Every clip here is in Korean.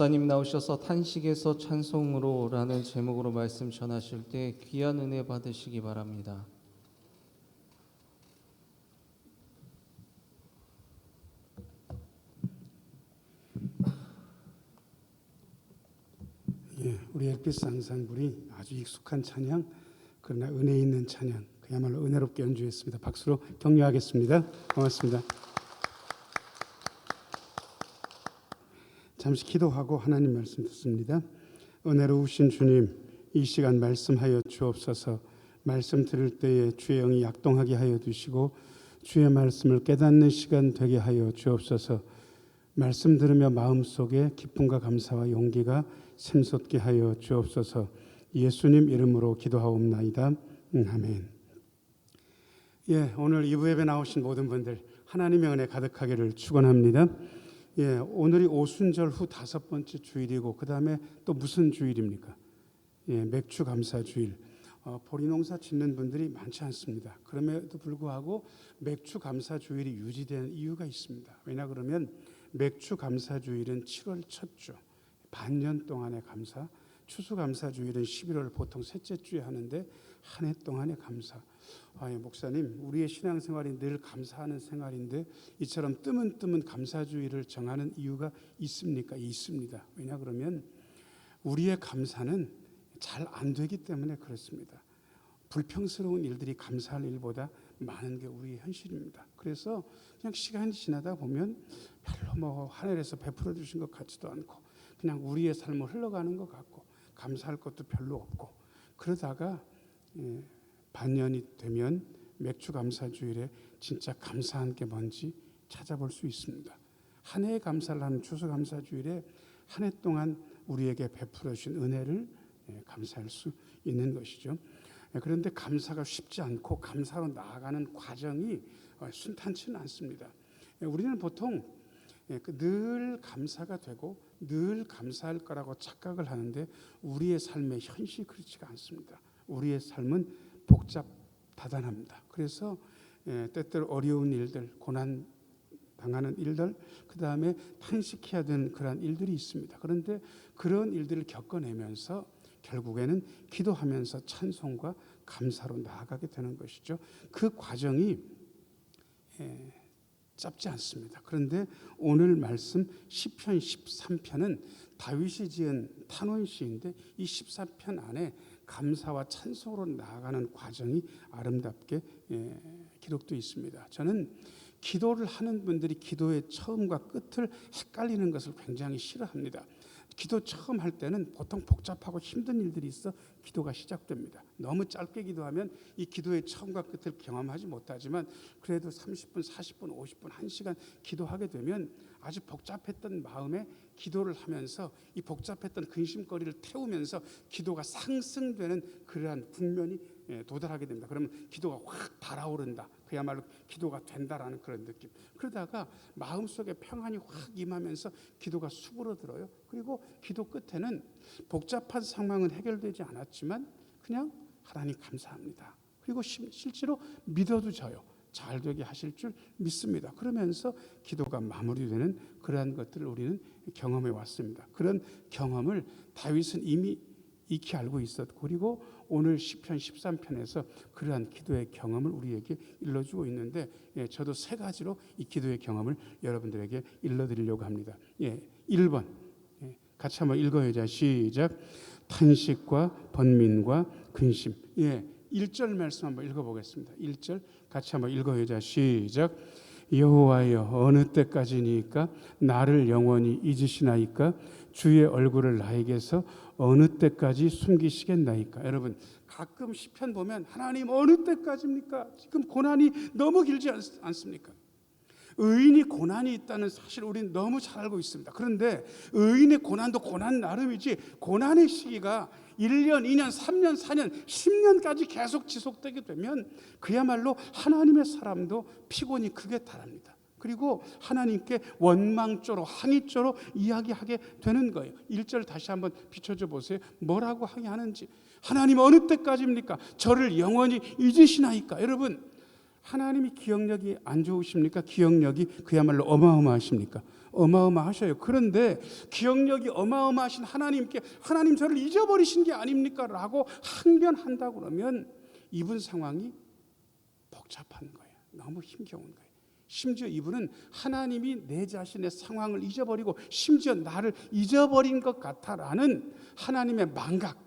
목사님 나오셔서 탄식에서 찬송으로라는 제목으로 말씀 전하실 때 귀한 은혜 받으시기 바랍니다. 우리 엘피스 앙상블이 아주 익숙한 찬양, 그러나 은혜 있는 찬양, 그야말로 은혜롭게 연주했습니다. 박수로 격려하겠습니다. 고맙습니다. 잠시 기도하고 하나님 말씀 듣습니다. 은혜로우신 주님, 이 시간 말씀하여 주옵소서. 말씀 들을 때에 주의 영이 약동하게 하여 주시고 주의 말씀을 깨닫는 시간 되게 하여 주옵소서. 말씀 들으며 마음속에 기쁨과 감사와 용기가 샘솟게 하여 주옵소서. 예수님 이름으로 기도하옵나이다. 아멘. 오늘 2부 예배 나오신 모든 분들 하나님의 은혜 가득하기를 축원합니다. 오늘이 오순절 후 5번째 주일이고 그 다음에 또 무슨 주일입니까? 맥주 감사 주일. 보리농사 짓는 분들이 많지 않습니다. 그럼에도 불구하고 맥주 감사 주일이 유지되는 이유가 있습니다. 왜냐 그러면 맥주 감사 주일은 7월 첫 주, 반년 동안의 감사. 추수 감사 주일은 11월 보통 셋째 주에 하는데 한 해 동안의 감사. 목사님, 우리의 신앙생활이 늘 감사하는 생활인데 이처럼 뜨문뜨문 감사주의를 정하는 이유가 있습니까? 있습니다. 왜냐 그러면 우리의 감사는 잘 안 되기 때문에 그렇습니다. 불평스러운 일들이 감사할 일보다 많은 게 우리의 현실입니다. 그래서 그냥 시간이 지나다 보면 별로 하늘에서 베풀어 주신 것 같지도 않고 그냥 우리의 삶을 흘러가는 것 같고 감사할 것도 별로 없고 그러다가 반년이 되면 맥주 감사 주일에 진짜 감사한 게 뭔지 찾아볼 수 있습니다. 한 해의 감사를 하는 추수 감사 주일에 한 해 동안 우리에게 베풀어 주신 은혜를 감사할 수 있는 것이죠. 그런데 감사가 쉽지 않고 감사로 나아가는 과정이 순탄치는 않습니다. 우리는 보통 늘 감사가 되고 늘 감사할 거라고 착각을 하는데 우리의 삶의 현실이 그렇지가 않습니다. 우리의 삶은 복잡다단합니다. 그래서 때때로 어려운 일들, 고난 당하는 일들, 그 다음에 탄식해야 되는 그런 일들이 있습니다. 그런데 그런 일들을 겪어내면서 결국에는 기도하면서 찬송과 감사로 나아가게 되는 것이죠. 그 과정이 짧지 않습니다. 그런데 오늘 말씀 시편 13편은 다윗이 지은 탄원시인데 이 14편 안에 감사와 찬송으로 나아가는 과정이 아름답게 기록되어 있습니다. 저는 기도를 하는 분들이 기도의 처음과 끝을 헷갈리는 것을 굉장히 싫어합니다. 기도 처음 할 때는 보통 복잡하고 힘든 일들이 있어 기도가 시작됩니다. 너무 짧게 기도하면 이 기도의 처음과 끝을 경험하지 못하지만 그래도 30분, 40분, 50분, 1시간 기도하게 되면 아주 복잡했던 마음에 기도를 하면서 이 복잡했던 근심거리를 태우면서 기도가 상승되는 그러한 국면이 도달하게 됩니다. 그러면 기도가 확 달아오른다. 그야말로 기도가 된다라는 그런 느낌. 그러다가 마음속에 평안이 확 임하면서 기도가 수그러들어요. 그리고 기도 끝에는 복잡한 상황은 해결되지 않았지만 그냥 하나님 감사합니다. 그리고 실제로 믿어도 져요. 잘 되게 하실 줄 믿습니다. 그러면서 기도가 마무리되는 그러한 것들을 우리는 경험해 왔습니다. 그런 경험을 다윗은 이미 익히 알고 있었고 그리고 오늘 시편 13편에서 그러한 기도의 경험을 우리에게 일러주고 있는데 저도 3가지로 이 기도의 경험을 여러분들에게 일러드리려고 합니다. 1번 같이 한번 읽어야죠. 시작. 탄식과 번민과 근심. 1절 말씀 한번 읽어보겠습니다. 1절 같이 한번 읽어야죠. 시작. 여호와여 어느 때까지니까 나를 영원히 잊으시나이까 주의 얼굴을 나에게서 어느 때까지 숨기시겠나이까. 여러분 가끔 시편 보면 하나님 어느 때까지입니까? 지금 고난이 너무 길지 않습니까? 의인이 고난이 있다는 사실 우리는 너무 잘 알고 있습니다. 그런데 의인의 고난도 고난 나름이지 고난의 시기가 1년, 2년, 3년, 4년, 10년까지 계속 지속되게 되면 그야말로 하나님의 사람도 피곤이 크게 달합니다. 그리고 하나님께 원망조로 항의조로 이야기하게 되는 거예요. 1절 다시 한번 비춰줘 보세요. 뭐라고 항의하는지. 하나님 어느 때까지입니까? 저를 영원히 잊으시나이까. 여러분 하나님이 기억력이 안 좋으십니까? 기억력이 그야말로 어마어마하십니까? 어마어마하셔요. 그런데 기억력이 어마어마하신 하나님께 하나님 저를 잊어버리신 게 아닙니까? 라고 항변한다고 그러면 이분 상황이 복잡한 거예요. 너무 힘겨운 거예요. 심지어 이분은 하나님이 내 자신의 상황을 잊어버리고 심지어 나를 잊어버린 것 같아라는 하나님의 망각,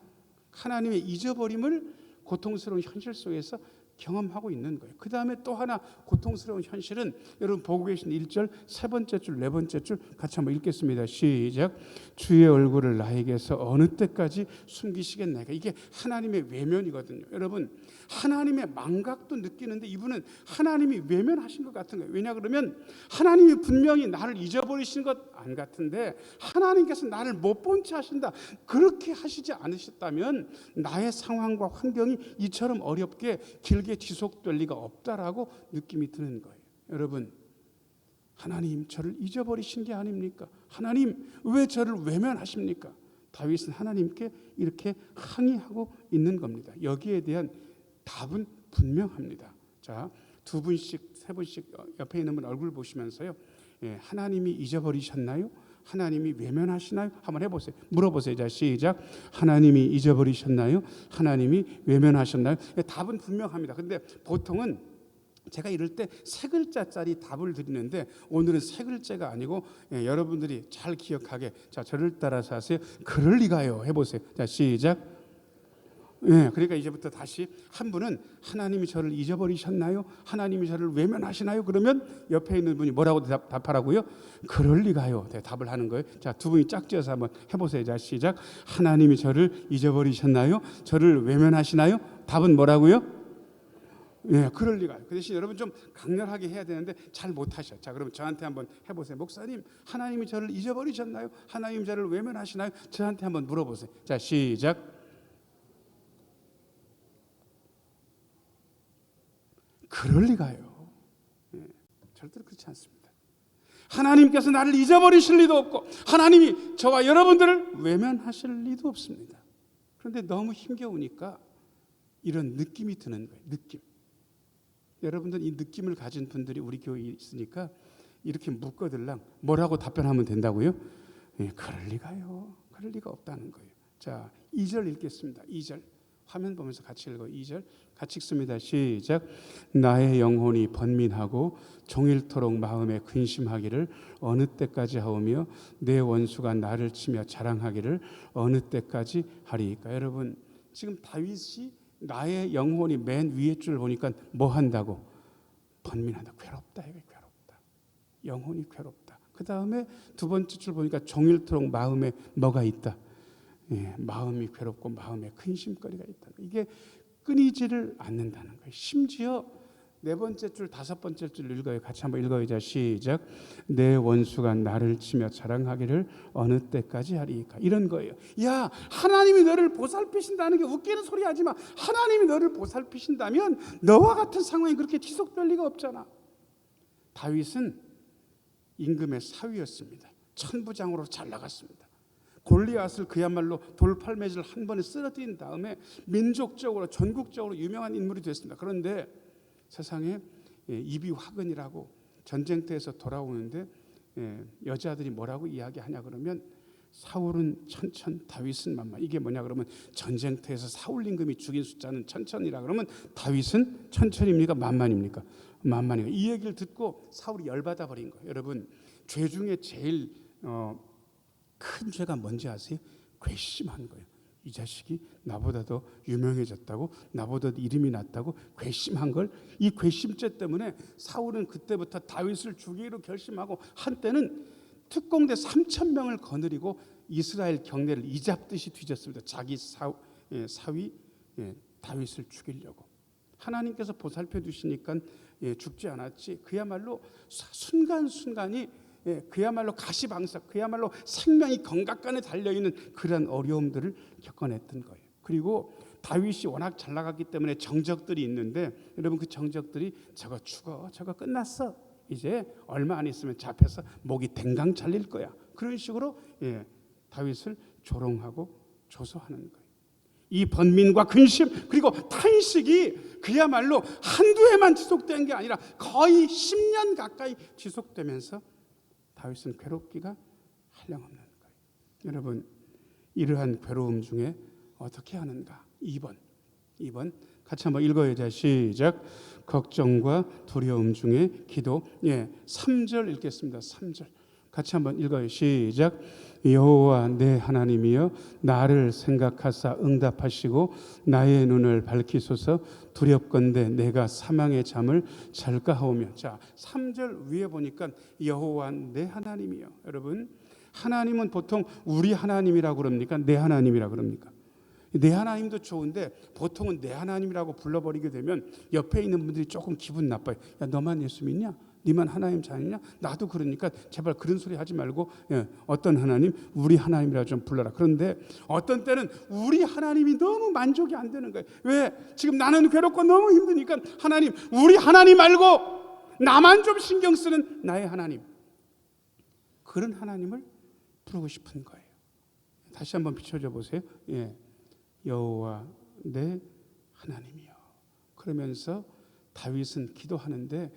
하나님의 잊어버림을 고통스러운 현실 속에서 경험하고 있는 거예요. 그 다음에 또 하나 고통스러운 현실은 여러분 보고 계신 1절 세 번째 줄, 네 번째 줄 같이 한번 읽겠습니다. 시작. 주의 얼굴을 나에게서 어느 때까지 숨기시겠나이까. 이게 하나님의 외면이거든요. 여러분 하나님의 망각도 느끼는데 이분은 하나님이 외면하신 것 같은 거예요. 왜냐 그러면 하나님이 분명히 나를 잊어버리신 것 안 같은데 하나님께서 나를 못 본 채 하신다. 그렇게 하시지 않으셨다면 나의 상황과 환경이 이처럼 어렵게 길게 지속될 리가 없다라고 느낌이 드는 거예요. 여러분 하나님 저를 잊어버리신 게 아닙니까? 하나님 왜 저를 외면하십니까? 다윗은 하나님께 이렇게 항의하고 있는 겁니다. 여기에 대한 답은 분명합니다. 자, 두 분씩 세 분씩 옆에 있는 분 얼굴 보시면서요. 하나님이 잊어버리셨나요? 하나님이 외면하시나요? 한번 해보세요. 물어보세요. 자, 시작. 하나님이 잊어버리셨나요? 하나님이 외면하셨나요? 답은 분명합니다. 근데 보통은 제가 이럴 때 세 글자짜리 답을 드리는데 오늘은 세 글자가 아니고 여러분들이 잘 기억하게 자 저를 따라서 하세요. 그럴 리가요. 해보세요. 자, 시작. 그러니까 이제부터 다시 한 분은 하나님이 저를 잊어버리셨나요? 하나님이 저를 외면하시나요? 그러면 옆에 있는 분이 뭐라고 답하라고요? 그럴 리가요. 답을 하는 거예요. 자, 두 분이 짝지어서 한번 해보세요. 자, 시작. 하나님이 저를 잊어버리셨나요? 저를 외면하시나요? 답은 뭐라고요? 그럴 리가요. 그 대신 여러분 좀 강렬하게 해야 되는데 잘 못하셔. 자, 그럼 저한테 한번 해보세요. 목사님, 하나님이 저를 잊어버리셨나요? 하나님 저를 외면하시나요? 저한테 한번 물어보세요. 자, 시작. 그럴 리가요. 절대로 그렇지 않습니다. 하나님께서 나를 잊어버리실 리도 없고 하나님이 저와 여러분들을 외면하실 리도 없습니다. 그런데 너무 힘겨우니까 이런 느낌이 드는 거예요. 느낌. 여러분들 이 느낌을 가진 분들이 우리 교회에 있으니까 이렇게 묶어들랑 뭐라고 답변하면 된다고요? 그럴 리가요. 그럴 리가 없다는 거예요. 자, 2절 읽겠습니다. 2절. 화면 보면서 같이 읽어. 2절 같이 읽습니다. 시작. 나의 영혼이 번민하고 종일토록 마음에 근심하기를 어느 때까지 하오며 내 원수가 나를 치며 자랑하기를 어느 때까지 하리이까. 여러분 지금 다윗이 나의 영혼이 맨 위에 줄 보니까 뭐 한다고? 번민하다. 괴롭다. 이게 괴롭다. 영혼이 괴롭다. 그 다음에 두 번째 줄 보니까 종일토록 마음에 뭐가 있다? 마음이 괴롭고 마음에 근심거리가 있다. 이게 끊이지를 않는다는 거예요. 심지어 네 번째 줄, 다섯 번째 줄 읽어요. 같이 한번 읽어보자. 시작. 내 원수가 나를 치며 자랑하기를 어느 때까지 하리이까. 이런 거예요. 야, 하나님이 너를 보살피신다는 게 웃기는 소리 하지 마. 하나님이 너를 보살피신다면 너와 같은 상황이 그렇게 지속될 리가 없잖아. 다윗은 임금의 사위였습니다. 천부장으로 잘 나갔습니다. 골리앗을 그야말로 돌팔매질 한 번에 쓰러뜨린 다음에 민족적으로 전국적으로 유명한 인물이 됐습니다. 그런데 세상에 이비화근이라고 전쟁터에서 돌아오는데 여자들이 뭐라고 이야기하냐 그러면 사울은 천천, 다윗은 만만. 이게 뭐냐 그러면 전쟁터에서 사울 임금이 죽인 숫자는 천천이라 그러면 다윗은 천천입니까? 만만입니까? 만만이에요. 이 얘기를 듣고 사울이 열받아 버린 거예요. 여러분 죄 중에 제일 큰 죄가 뭔지 아세요? 괘씸한 거예요. 이 자식이 나보다 더 유명해졌다고, 나보다 더 이름이 났다고 괘씸한 걸, 이 괘씸죄 때문에 사울은 그때부터 다윗을 죽이기로 결심하고 한때는 특공대 3,000명을 거느리고 이스라엘 경내를 이잡듯이 뒤졌습니다. 자기 사위 다윗을 죽이려고. 하나님께서 보살펴 주시니까 죽지 않았지. 그야말로 순간순간이 그야말로 가시방석, 그야말로 생명이 경각간에 달려있는 그런 어려움들을 겪어냈던 거예요. 그리고 다윗이 워낙 잘 나갔기 때문에 정적들이 있는데 여러분 그 정적들이 저거 죽어, 저거 끝났어, 이제 얼마 안 있으면 잡혀서 목이 댕강 잘릴 거야. 그런 식으로 다윗을 조롱하고 조소하는 거예요. 이 번민과 근심 그리고 탄식이 그야말로 한두 해만 지속된 게 아니라 거의 10년 가까이 지속되면서 다윗은 괴롭기가 한량없는 거예요. 여러분, 이러한 괴로움 중에 어떻게 하는가? 2번 같이 한번 읽어요. 자, 시작. 걱정과 두려움 중에 기도. 3절 읽겠습니다. 3절 같이 한번 읽어요. 시작. 여호와 내 하나님이여 나를 생각하사 응답하시고 나의 눈을 밝히소서. 두렵건대 내가 사망의 잠을 잘까 하오며. 자, 3절 위에 보니까 여호와 내 하나님이여. 여러분, 하나님은 보통 우리 하나님이라고 그럽니까? 내 하나님이라고 그럽니까? 내 하나님도 좋은데 보통은 내 하나님이라고 불러버리게 되면 옆에 있는 분들이 조금 기분 나빠요. 야, 너만 예수 믿냐? 니만 하나님 자녀냐? 나도 그러니까 제발 그런 소리 하지 말고 어떤 하나님? 우리 하나님이라 좀 불러라. 그런데 어떤 때는 우리 하나님이 너무 만족이 안 되는 거예요. 왜? 지금 나는 괴롭고 너무 힘드니까 하나님, 우리 하나님 말고 나만 좀 신경 쓰는 나의 하나님, 그런 하나님을 부르고 싶은 거예요. 다시 한번 비춰줘 보세요. 여호와 내 하나님이여. 그러면서 다윗은 기도하는데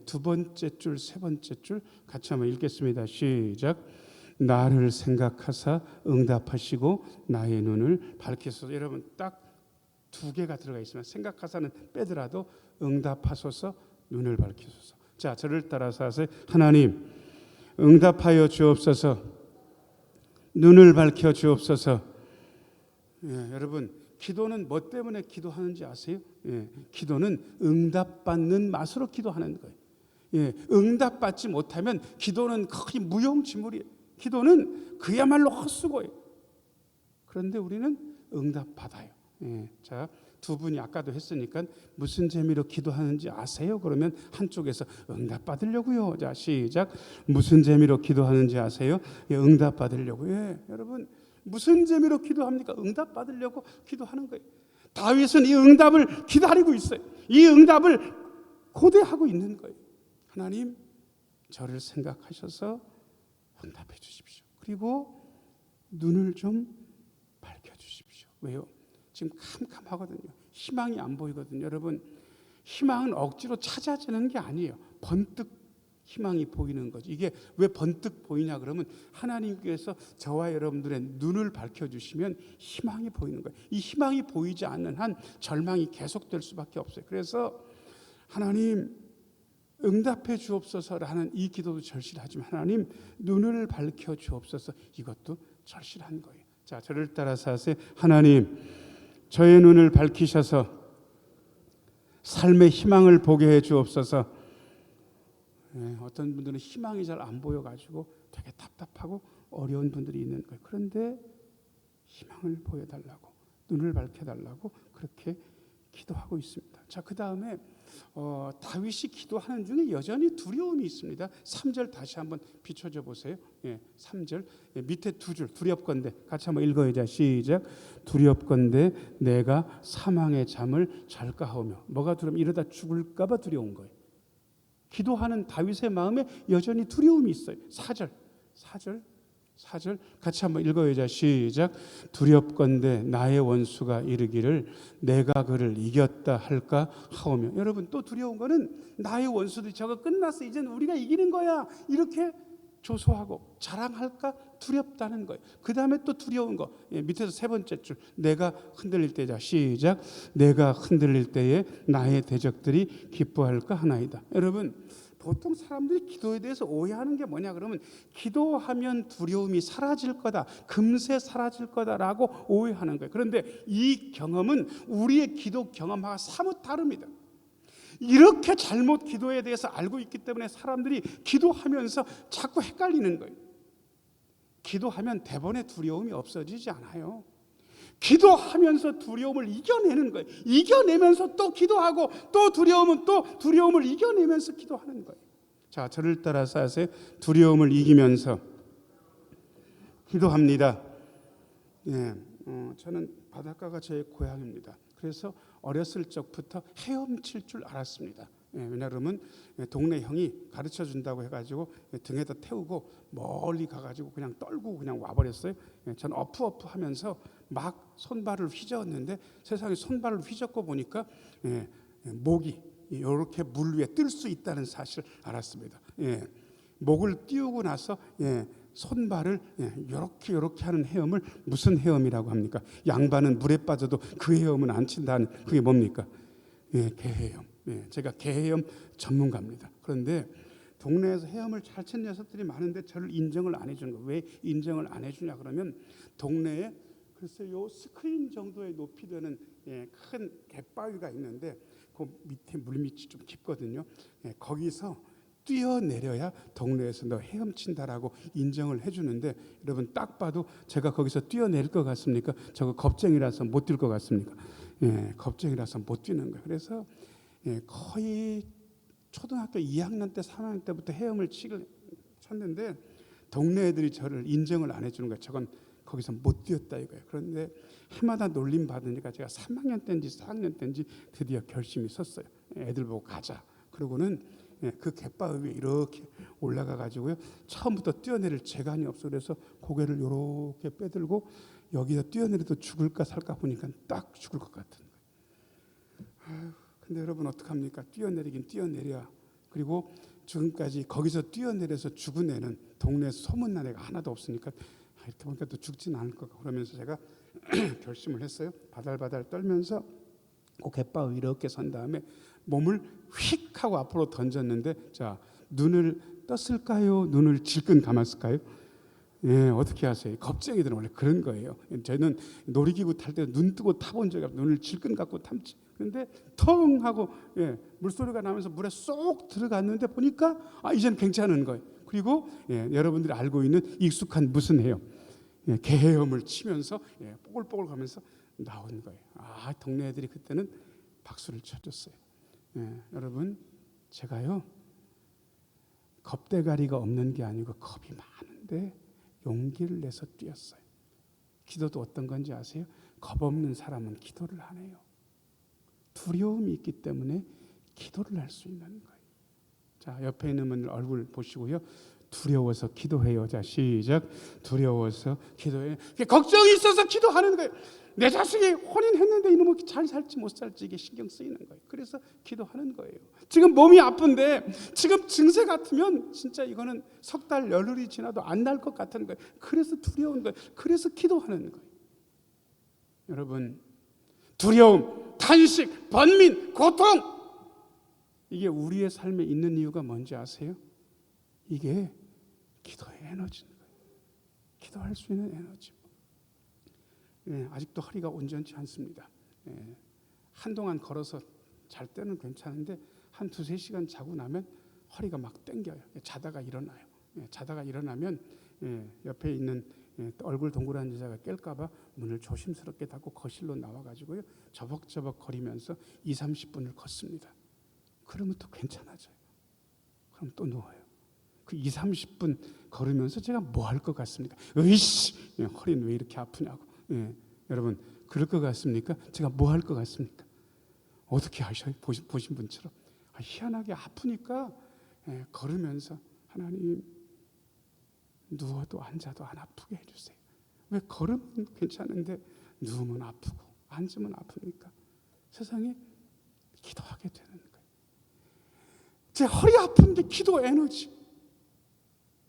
두 번째 줄, 세 번째 줄 같이 한번 읽겠습니다. 시작. 나를 생각하사 응답하시고 나의 눈을 밝히소서. 여러분, 딱 두 개가 들어가 있으면 생각하사는 빼더라도 응답하소서, 눈을 밝히소서. 자, 저를 따라서 하세요. 하나님, 응답하여 주옵소서. 눈을 밝혀 주옵소서. 여러분, 기도는 뭐 때문에 기도하는지 아세요? 기도는 응답받는 맛으로 기도하는 거예요. 응답받지 못하면 기도는 거의 무용지물이에요. 기도는 그야말로 헛수고예요. 그런데 우리는 응답받아요. 자, 두 분이 아까도 했으니까 무슨 재미로 기도하는지 아세요? 그러면 한쪽에서 응답받으려고요. 자, 시작. 무슨 재미로 기도하는지 아세요? 응답받으려고. 여러분, 무슨 재미로 기도합니까? 응답받으려고 기도하는 거예요. 다윗은 이 응답을 기다리고 있어요. 이 응답을 고대하고 있는 거예요. 하나님, 저를 생각하셔서 응답해 주십시오. 그리고 눈을 좀 밝혀주십시오. 왜요? 지금 캄캄하거든요. 희망이 안 보이거든요. 여러분, 희망은 억지로 찾아지는 게 아니에요. 번뜩 희망이 보이는 거죠. 이게 왜 번뜩 보이냐 그러면 하나님께서 저와 여러분들의 눈을 밝혀주시면 희망이 보이는 거예요. 이 희망이 보이지 않는 한 절망이 계속될 수밖에 없어요. 그래서 하나님, 응답해 주옵소서라는 이 기도도 절실하지만 하나님, 눈을 밝혀 주옵소서, 이것도 절실한 거예요. 자, 저를 따라서 하세요. 하나님, 저의 눈을 밝히셔서 삶의 희망을 보게 해 주옵소서. 어떤 분들은 희망이 잘 안 보여가지고 되게 답답하고 어려운 분들이 있는 거예요. 그런데 희망을 보여달라고, 눈을 밝혀달라고 그렇게 기도하고 있습니다. 자, 그 다음에 다윗이 기도하는 중에 여전히 두려움이 있습니다. 3절 다시 한번 비춰줘 보세요. 3절 밑에 두 줄, 두렵건대 같이 한번 읽어야죠. 시작. 두렵건대 내가 사망의 잠을 잘까 하오며. 뭐가 두려움? 이러다 죽을까 봐 두려운 거예요. 기도하는 다윗의 마음에 여전히 두려움이 있어요. 4절 같이 한번 읽어야죠. 시작. 두렵건대 나의 원수가 이르기를 내가 그를 이겼다 할까 하오며. 여러분, 또 두려운 거는 나의 원수들이 저거 끝났어, 이제는 우리가 이기는 거야, 이렇게 조소하고 자랑할까 두렵다는 거예요. 그 다음에 또 두려운 거 밑에서 세 번째 줄, 내가 흔들릴 때자. 시작. 내가 흔들릴 때에 나의 대적들이 기뻐할까 하나이다. 여러분, 보통 사람들이 기도에 대해서 오해하는 게 뭐냐 그러면 기도하면 두려움이 사라질 거다, 금세 사라질 거다라고 오해하는 거예요. 그런데 이 경험은 우리의 기도 경험과 사뭇 다릅니다. 이렇게 잘못 기도에 대해서 알고 있기 때문에 사람들이 기도하면서 자꾸 헷갈리는 거예요. 기도하면 대번에 두려움이 없어지지 않아요. 기도하면서 두려움을 이겨내는 거예요. 이겨내면서 또 기도하고 또 두려움은 또 두려움을 이겨내면서 기도하는 거예요. 자, 저를 따라서 하세요. 두려움을 이기면서 기도합니다. 저는 바닷가가 제 고향입니다. 그래서 어렸을 적부터 헤엄칠 줄 알았습니다. 왜냐하면 동네 형이 가르쳐 준다고 해가지고 등에다 태우고 멀리 가가지고 그냥 떨고 그냥 와버렸어요. 전 어프어프 하면서 막 손발을 휘저었는데 세상에 손발을 휘젓고 보니까 목이 이렇게 물 위에 뜰 수 있다는 사실을 알았습니다. 목을 띄우고 나서 손발을 이렇게 하는 헤엄을 무슨 헤엄이라고 합니까? 양반은 물에 빠져도 그 헤엄은 안 친다는 그게 뭡니까? 개헤엄. 제가 개헤엄 전문가입니다. 그런데 동네에서 헤엄을 잘 치는 녀석들이 많은데 저를 인정을 안 해주는 거예요. 왜 인정을 안 해주냐 그러면 동네에 글쎄 요 스크린 정도의 높이 되는 큰 갯바위가 있는데 그 밑에 물밑이 좀 깊거든요. 거기서 뛰어내려야 동네에서 너 헤엄친다라고 인정을 해주는데 여러분 딱 봐도 제가 거기서 뛰어내릴 것 같습니까? 저거 겁쟁이라서 못 뛸 것 같습니까? 겁쟁이라서 못 뛰는 거예요. 그래서 거의 초등학교 2학년 때 3학년 때부터 헤엄을 쳤는데 동네 애들이 저를 인정을 안 해주는 거예요. 저건 거기서 못 뛰었다 이거예요. 그런데 해마다 놀림 받으니까 제가 3학년 때인지 4학년 때인지 드디어 결심이 섰어요. 애들 보고 가자. 그러고는 그 갯바위 위에 이렇게 올라가 가지고요. 처음부터 뛰어내릴 재간이 없어 그래서 고개를 이렇게 빼들고 여기서 뛰어내려도 죽을까 살까 보니까 딱 죽을 것 같은 거예요. 근데 여러분 어떡합니까? 뛰어내리긴 뛰어내려. 그리고 지금까지 거기서 뛰어내려서 죽은 애는 동네에서 소문난 애가 하나도 없으니까 이렇게 보니까 또 죽진 않을 것 같고 그러면서 제가 결심을 했어요. 바달바달 떨면서 그 갯바위 이렇게 선 다음에 몸을 휙 하고 앞으로 던졌는데 자 눈을 떴을까요? 눈을 질끈 감았을까요? 어떻게 하세요? 겁쟁이들은 원래 그런 거예요. 저는 놀이기구 탈 때 눈 뜨고 타본 적이 없어요. 눈을 질끈 감고 탐지. 그런데 텅 하고 물소리가 나면서 물에 쏙 들어갔는데 보니까 이제는 괜찮은 거예요. 그리고 여러분들이 알고 있는 익숙한 무슨 헤엄, 개헤엄을 치면서 뽀글뽀글 가면서 나온 거예요. 동네 애들이 그때는 박수를 쳐줬어요. 여러분 제가요 겁대가리가 없는 게 아니고 겁이 많은데 용기를 내서 뛰었어요. 기도도 어떤 건지 아세요? 겁 없는 사람은 기도를 안 해요. 두려움이 있기 때문에 기도를 할 수 있는 거예요. 자, 옆에 있는 분 얼굴 보시고요. 두려워서 기도해요. 자, 시작. 두려워서 기도해. 걱정이 있어서 기도하는 거예요. 내 자식이 혼인했는데 이놈이 잘 살지 못 살지 이게 신경 쓰이는 거예요. 그래서 기도하는 거예요. 지금 몸이 아픈데 지금 증세 같으면 진짜 이거는 석 달 열흘이 지나도 안 날 것 같은 거예요. 그래서 두려운 거예요. 그래서 기도하는 거예요. 여러분 두려움, 탄식, 번민, 고통 이게 우리의 삶에 있는 이유가 뭔지 아세요? 이게 기도의 에너지인 거예요. 기도할 수 있는 에너지. 아직도 허리가 온전치 않습니다. 한동안 걸어서 잘 때는 괜찮은데 한 2-3시간 자고 나면 허리가 막 땡겨요. 자다가 일어나요. 자다가 일어나면 옆에 있는 얼굴 동그란 여자가 깰까 봐 문을 조심스럽게 닫고 거실로 나와가지고요. 저벅저벅 거리면서 20-30분을 걷습니다. 그러면 또 괜찮아져요. 그럼 또 누워요. 그 20-30분 걸으면서 제가 뭐 할 것 같습니까? 으이씨, 허리는 왜 이렇게 아프냐고. 여러분 그럴 것 같습니까? 제가 뭐 할 것 같습니까? 어떻게 하셔요? 보신 분처럼 희한하게 아프니까 걸으면서 하나님 누워도 앉아도 안 아프게 해주세요. 왜 걸으면 괜찮은데 누우면 아프고 앉으면 아픕니까? 세상에 기도하게 되는 거예요. 제 허리 아픈데 기도 에너지.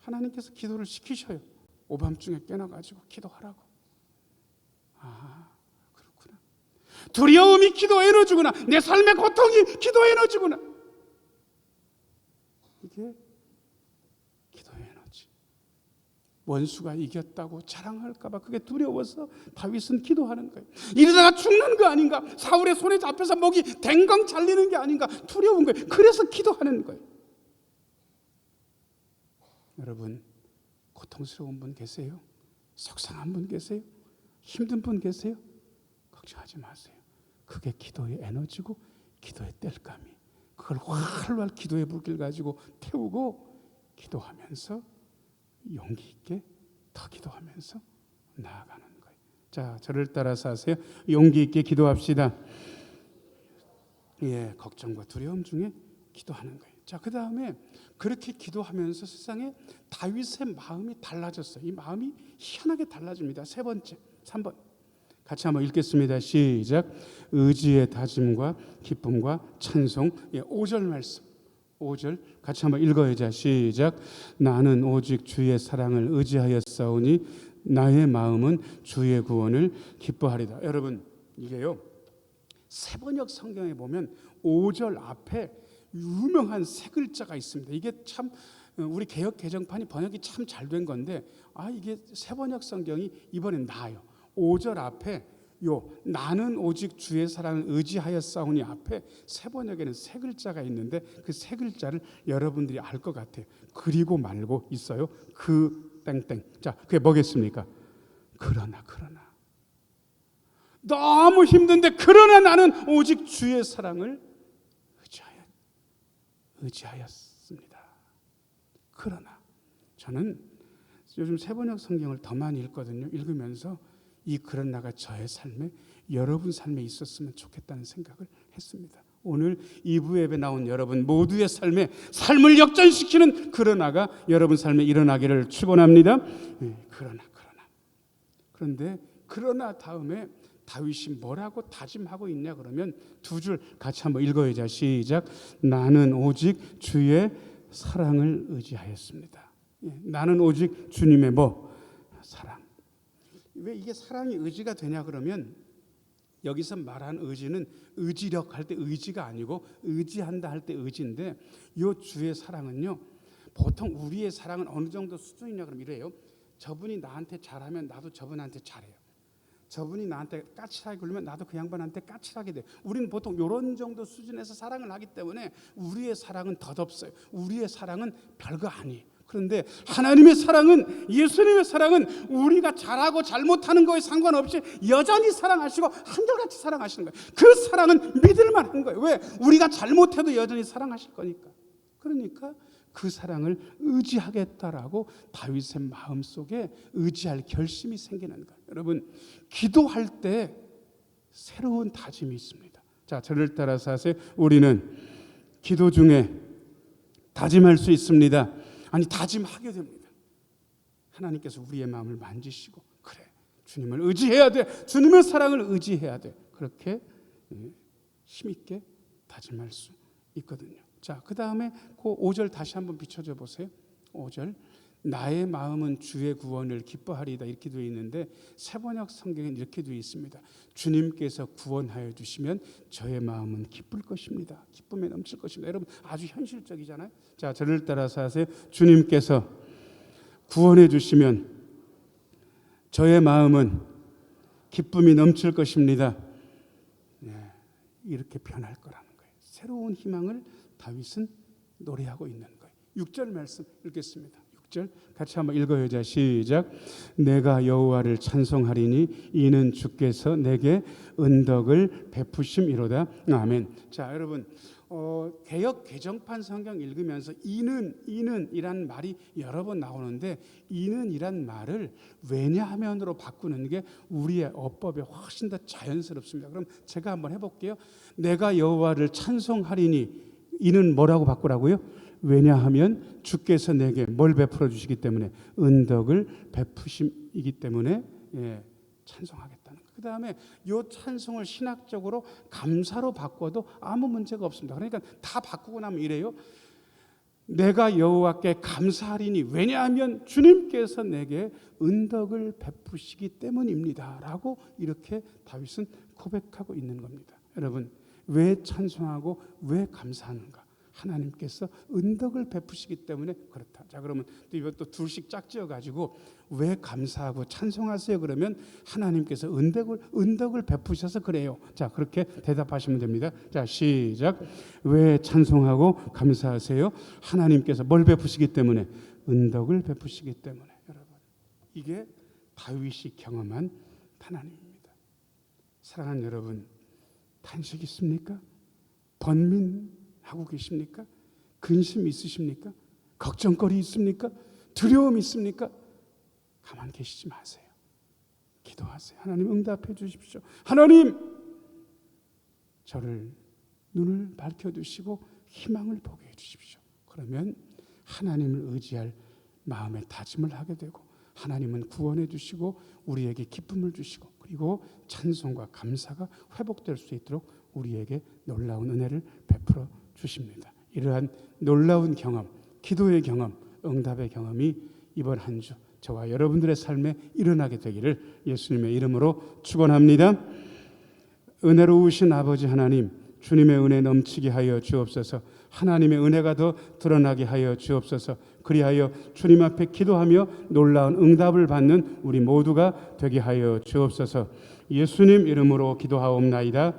하나님께서 기도를 시키셔요. 오밤중에 깨나가지고 기도하라고. 그렇구나. 두려움이 기도 에너지구나. 내 삶의 고통이 기도 에너지구나. 이게 기도의 에너지. 원수가 이겼다고 자랑할까 봐 그게 두려워서 다윗은 기도하는 거예요. 이러다가 죽는 거 아닌가? 사울의 손에 잡혀서 목이 댕강 잘리는 게 아닌가? 두려운 거예요. 그래서 기도하는 거예요. 여러분 고통스러운 분 계세요? 속상한 분 계세요? 힘든 분 계세요? 걱정하지 마세요. 그게 기도의 에너지고 기도의 땔감이 그걸 활활 기도의 불길 가지고 태우고 기도하면서 용기 있게 더 기도하면서 나아가는 거예요. 자, 저를 따라서 하세요. 용기 있게 기도합시다. 걱정과 두려움 중에 기도하는 거예요. 자, 그 다음에 그렇게 기도하면서 세상에 다윗의 마음이 달라졌어요. 이 마음이 희한하게 달라집니다. 세 번째, 3번 같이 한번 읽겠습니다. 시작. 의지의 다짐과 기쁨과 찬송. 5절 말씀. 5절 같이 한번 읽어야죠. 시작. 나는 오직 주의 사랑을 의지하였사오니 나의 마음은 주의 구원을 기뻐하리다. 여러분, 이게요, 세번역 성경에 보면 5절 앞에 유명한 세 글자가 있습니다. 이게 참 우리 개역 개정판이 번역이 참 잘 된 건데, 이게 세번역 성경이 이번엔 나아요. 5절 앞에 나는 오직 주의 사랑을 의지하였사오니 앞에 세 번역에는 세 글자가 있는데 그 세 글자를 여러분들이 알 것 같아요. 그리고 말고 있어요. 그 땡땡. 자, 그게 뭐겠습니까? 그러나 너무 힘든데 그러나 나는 오직 주의 사랑을 의지하였습니다. 그러나 저는 요즘 세번역 성경을 더 많이 읽거든요. 읽으면서 이 그러나가 저의 삶에, 여러분 삶에 있었으면 좋겠다는 생각을 했습니다. 오늘 2부 예배 나온 여러분 모두의 삶에 삶을 역전시키는 그러나가 여러분 삶에 일어나기를 축원합니다. 그런데 그러나 다음에 다윗이 뭐라고 다짐하고 있냐 그러면 두 줄 같이 한번 읽어야죠. 시작. 나는 오직 주의 사랑을 의지하였습니다. 나는 오직 주님의 사랑. 왜 이게 사랑이 의지가 되냐 그러면 여기서 말한 의지는 의지력 할 때 의지가 아니고 의지한다 할 때 의지인데, 이 주의 사랑은요, 보통 우리의 사랑은 어느 정도 수준이냐 그러면 이래요. 저분이 나한테 잘하면 나도 저분한테 잘해요. 저분이 나한테 까칠하게 굴면 나도 그 양반한테 까칠하게 돼요. 우리는 보통 이런 정도 수준에서 사랑을 하기 때문에 우리의 사랑은 덧없어요. 우리의 사랑은 별거 아니에요. 그런데 하나님의 사랑은, 예수님의 사랑은 우리가 잘하고 잘못하는 거에 상관없이 여전히 사랑하시고 한결같이 사랑하시는 거예요. 그 사랑은 믿을 만한 거예요. 왜? 우리가 잘못해도 여전히 사랑하실 거니까. 그러니까 그 사랑을 의지하겠다라고 다윗의 마음속에 의지할 결심이 생기는 거예요. 여러분, 기도할 때 새로운 다짐이 있습니다. 자, 저를 따라서 하세요. 우리는 기도 중에 다짐할 수 있습니다. 다짐하게 됩니다. 하나님께서 우리의 마음을 만지시고, 그래, 주님을 의지해야 돼, 주님의 사랑을 의지해야 돼, 그렇게 힘있게 다짐할 수 있거든요. 자, 그 다음에 그 5절 다시 한번 비춰줘 보세요. 5절 나의 마음은 주의 구원을 기뻐하리다 이렇게 되어 있는데 세번역 성경에는 이렇게 되어 있습니다. 주님께서 구원하여 주시면 저의 마음은 기쁠 것입니다. 기쁨에 넘칠 것입니다. 여러분, 아주 현실적이잖아요. 자, 저를 따라서 하세요. 주님께서 구원해 주시면 저의 마음은 기쁨이 넘칠 것입니다. 이렇게 변할 거라는 거예요. 새로운 희망을 다윗은 노래하고 있는 거예요. 6절 말씀 읽겠습니다. 6절 같이 한번 읽어야죠. 시작. 내가 여호와를 찬송하리니 이는 주께서 내게 은덕을 베푸심이로다. 아멘. 자, 여러분, 개역 개정판 성경 읽으면서 이는이란 말이 여러 번 나오는데, 이는이란 말을 왜냐하면으로 바꾸는 게 우리의 어법에 훨씬 더 자연스럽습니다. 그럼 제가 한번 해볼게요. 내가 여호와를 찬송하리니, 이는 뭐라고 바꾸라고요? 왜냐하면 주께서 내게 뭘 베풀어 주시기 때문에, 은덕을 베푸심이기 때문에 찬송하겠다는 거예요. 그 다음에 이 찬송을 신학적으로 감사로 바꿔도 아무 문제가 없습니다. 그러니까 다 바꾸고 나면 이래요. 내가 여호와께 감사하리니 왜냐하면 주님께서 내게 은덕을 베푸시기 때문입니다 라고 이렇게 다윗은 고백하고 있는 겁니다. 여러분, 왜 찬송하고 왜 감사하는가? 하나님께서 은덕을 베푸시기 때문에 그렇다. 자, 그러면 이것도 둘씩 짝지어가지고 왜 감사하고 찬송하세요? 그러면 하나님께서 은덕을 베푸셔서 그래요. 자, 그렇게 대답하시면 됩니다. 자, 시작. 왜 찬송하고 감사하세요? 하나님께서 뭘 베푸시기 때문에? 은덕을 베푸시기 때문에. 여러분, 이게 다윗이 경험한 하나님입니다. 사랑하는 여러분, 탄식 있습니까? 번민하고 계십니까? 근심 있으십니까? 걱정거리 있습니까? 두려움 있습니까? 가만 계시지 마세요. 기도하세요. 하나님 응답해 주십시오. 하나님, 저를 눈을 밝혀주시고 희망을 보게 해주십시오. 그러면 하나님을 의지할 마음의 다짐을 하게 되고 하나님은 구원해 주시고 우리에게 기쁨을 주시고 그리고 찬송과 감사가 회복될 수 있도록 우리에게 놀라운 은혜를 베풀어 주십니다. 이러한 놀라운 경험, 기도의 경험, 응답의 경험이 이번 한 주 저와 여러분들의 삶에 일어나게 되기를 예수님의 이름으로 축원합니다. 은혜로우신 아버지 하나님, 주님의 은혜 넘치게 하여 주옵소서. 하나님의 은혜가 더 드러나게 하여 주옵소서. 그리하여 주님 앞에 기도하며 놀라운 응답을 받는 우리 모두가 되게 하여 주옵소서. 예수님 이름으로 기도하옵나이다.